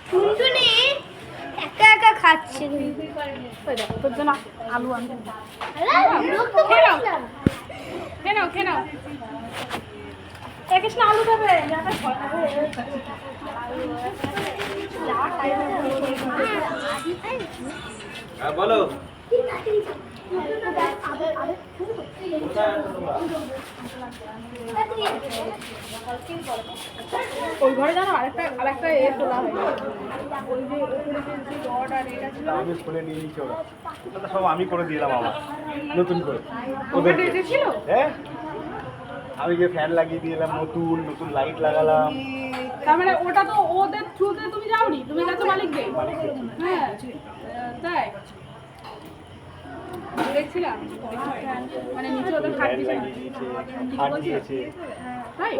টুনটুনি একা একা খাচ্ছে। তোর জন্য আলু আনতে খেয়ে নাও কৃষ্ণ আলু দেবে বলো ওই ঘরে জানো আরেকটা তোলা হয় ওই যে রড আর এটা ছিল আমি খুলে নিয়ে নিচ্ছি ওরা সব আমি করে দিলাম আবার নতুন করে ওদের ছিল হ্যাঁ আমি যে ফ্যান লাগিয়ে দিলাম নতুন লাইট লাগালাম। তার মানে ওটা তো ওদের থ্রুতে তুমি যাওনি, তুমি গেছো মালিকদের। হ্যাঁ তাই দেখছিলাম মানে নিচে ওদের খাট দিয়েছে তাই